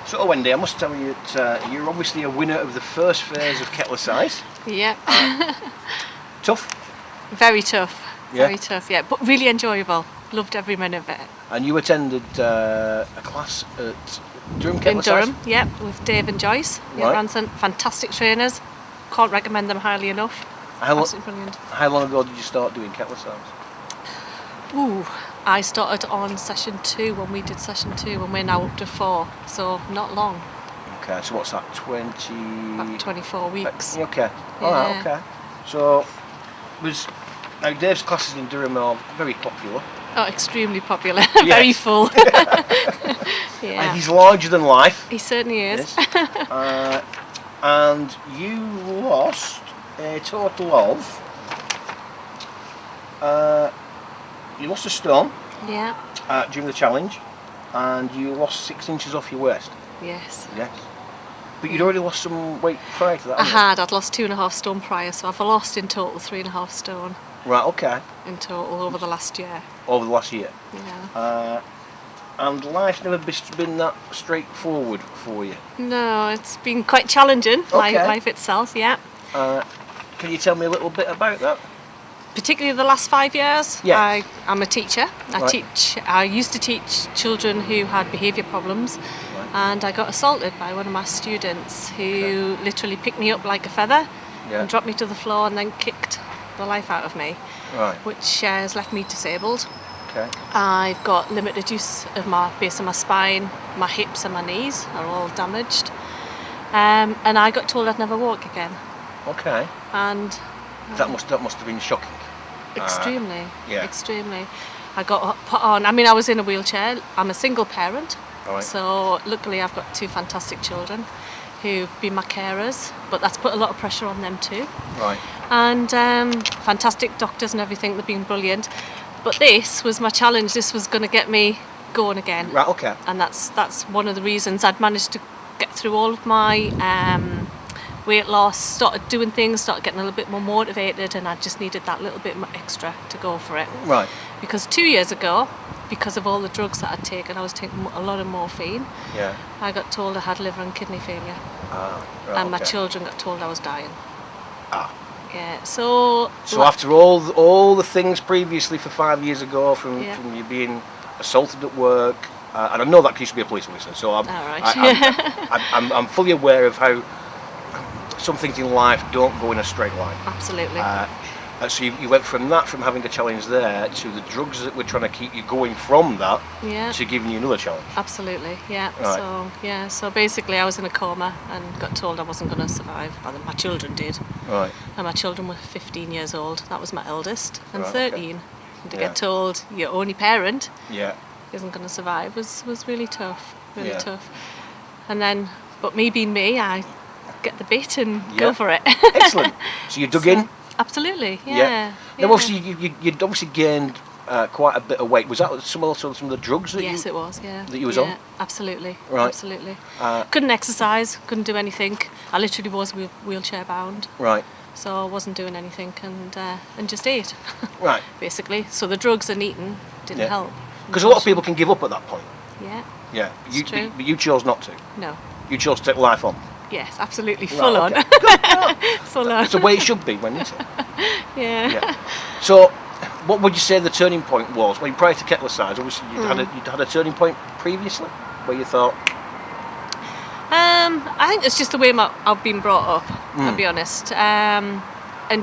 So Wendy, I must tell you that you're obviously a winner of the first phase of Kettlercise. Yep. Tough? Very tough. Yeah. Very tough, yeah. But really enjoyable. Loved every minute of it. And you attended a class at Durham In Kettlercise? Durham, yep, with Dave and Joyce. Yeah, Right. Ranson. Fantastic trainers. Can't recommend them highly enough. Absolutely brilliant. How long ago did you start doing Kettlercise? Ooh, I started on session 2 when we did session 2 and we're now up to 4. So not long. Okay, so what's that, About 24 weeks. Okay, Yeah. alright, okay. So, now Dave's classes in Durham are very popular. Oh, extremely popular. Yes. Very full. And Yeah. he's larger than life. He certainly is. Yes. And you lost a total of... you lost a stone Yeah. during the challenge, and you lost 6 inches off your waist. Yes. Yes. But you'd already lost some weight prior to that, I hadn't you? had. I'd lost 2.5 stone prior, so I've lost in total 3.5 stone Right, okay. in total over the last year. Over the last year. Yeah. And life's never been that straightforward for you. No, it's been quite challenging. Okay. Life itself, yeah. Can you tell me a little bit about that? Particularly the last 5 years. Yeah. I'm a teacher. Right. I used to teach children who had behaviour problems, and I got assaulted by one of my students who literally picked me up like a feather and dropped me to the floor and then kicked the life out of me, Right. which has left me disabled. Okay. I've got limited use of my base of my spine, my hips and my knees are all damaged, and I got told I'd never walk again, Okay. and That must have been shocking. extremely, yeah. extremely. I got put on. I mean, I was in a wheelchair. I'm a single parent, Right. so luckily I've got 2 fantastic children who've been my carers, but that's put a lot of pressure on them too. Right. And fantastic doctors and everything, they've been brilliant. But this was my challenge. This was going to get me going again. Right. Okay. And that's one of the reasons I'd managed to get through all of my weight loss, started doing things, started getting a little bit more motivated, and I just needed that little bit extra to go for it. Right. Because 2 years ago, because of all the drugs that I'd taken, I was taking a lot of morphine. Yeah. I got told I had liver and kidney failure, Right, and my okay. children got told I was dying. Ah. Yeah. So After all the things previously for 5 years ago, from you being assaulted at work, and I know that 'cause you used to be a police officer, so I'm fully aware of how some things in life don't go in a straight line. Absolutely. So you went from having a challenge there, to the drugs that were trying to keep you going from that, to giving you another challenge. Absolutely, yeah. Right. So basically I was in a coma and got told I wasn't going to survive. Well, my children did. Right. And my children were 15 years old. That was my eldest. And Right, okay. 13. And to Yeah. get told your only parent Yeah. isn't going to survive was really tough. Really Yeah. tough. And then, but me being me, I get the bit and Yeah. go for it. Excellent. So you dug in. Absolutely, yeah. Now, obviously, you'd obviously gained quite a bit of weight. Was that some of the drugs that Yes, it was, yeah. that you was yeah, on? Absolutely, Right. absolutely. Couldn't exercise, couldn't do anything. I literally was wheelchair bound, Right. so I wasn't doing anything and just ate, Right. basically. So the drugs and eating didn't Yeah. help. Because a lot of people can give up at that point. Yeah, Yeah. It's true. But you chose not to. no. You chose to take life on. Yes, absolutely, Right, full on. okay. Full on. It's the way it should be, when isn't it? Yeah. Yeah. So, what would you say the turning point was? When prior to Kettlercise, obviously you'd had a turning point previously, where you thought, I think it's just the way I've been brought up, I'll be honest. And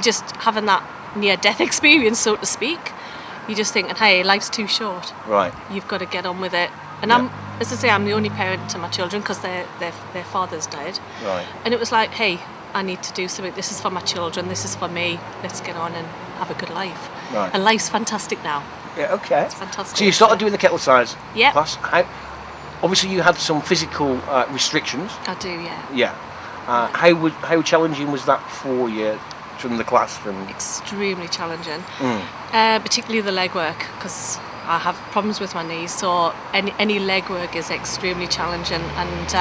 just having that near-death experience, so to speak, you're just thinking, hey, life's too short. right, You've got to get on with it. And Yeah. as I say, I'm the only parent to my children because their fathers died. right, And it was like, hey, I need to do something. This is for my children. This is for me. Let's get on and have a good life. Right. And life's fantastic now. yeah, okay. It's fantastic. So you started doing the Kettlercise Yeah. class. Obviously, you had some physical restrictions. I do, yeah. Yeah. How challenging was that for you from the class? Extremely challenging, particularly the leg work, because I have problems with my knees, so any leg work is extremely challenging, and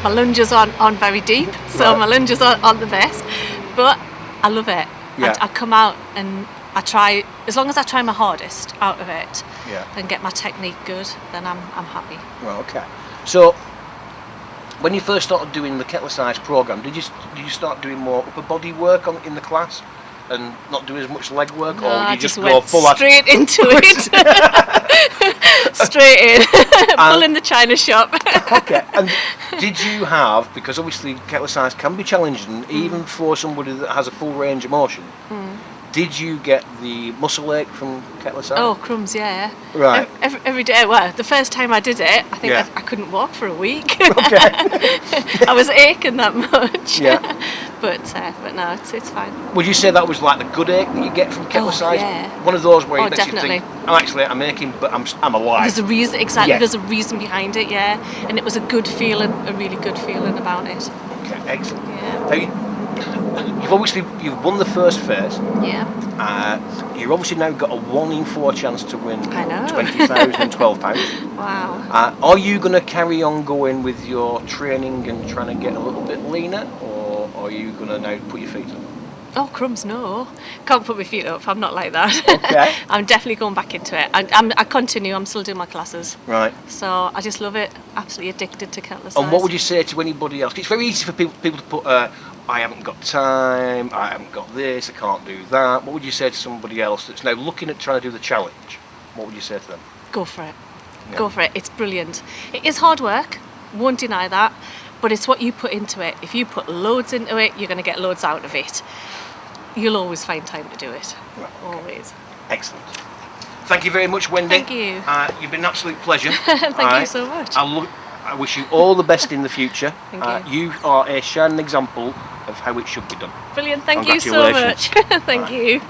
my lunges aren't very deep, so my lunges aren't the best, but I love it. I come out and I try, as long as I try my hardest out of it and get my technique good, then I'm happy. Well, okay. So when you first started doing the Kettlercise program, did you start doing more upper body work in the class and not do as much leg work, no, or did you I just went go full straight into it? Straight in, pulling the china shop. Okay. And did you have, because obviously Kettlercise can be challenging even for somebody that has a full range of motion, did you get the muscle ache from Kettlercise? Oh, crumbs, yeah. Right. Every day. Well, the first time I did it, I think I couldn't walk for a week. Okay. I was aching that much. Yeah. But no, it's fine. Would you say that was like the good ache that you get from Kettlercise? Yeah. One of those where you makes definitely. you think, I'm aching, but I'm alive. There's a reason, exactly. Yeah. There's a reason behind it, and it was a good feeling, a really good feeling about it. Okay, excellent. Yeah. Now, you've won the first phase. Yeah. You've obviously now got a 1 in 4 chance to win £20,000 and £12. Wow. Are you going to carry on going with your training and trying to get a little bit leaner, or are you going to now put your feet up? Oh, crumbs, no. Can't put my feet up. I'm not like that. Okay. I'm definitely going back into it. I continue. I'm still doing my classes. Right. So I just love it. Absolutely addicted to Kettlercise. And what would you say to anybody else? It's very easy for people to put, I haven't got time, I haven't got this, I can't do that. What would you say to somebody else that's now looking at trying to do the challenge? What would you say to them? Go for it. Yeah. Go for it. It's brilliant. It is hard work. Won't deny that. But it's what you put into it. If you put loads into it, you're going to get loads out of it. You'll always find time to do it. Right, okay. Always. Excellent. Thank you very much, Wendy. Thank you. You've been an absolute pleasure. Thank you so much. I wish you all the best in the future. Thank you. You are a shining example of how it should be done. Brilliant. Thank you so much. Thank you.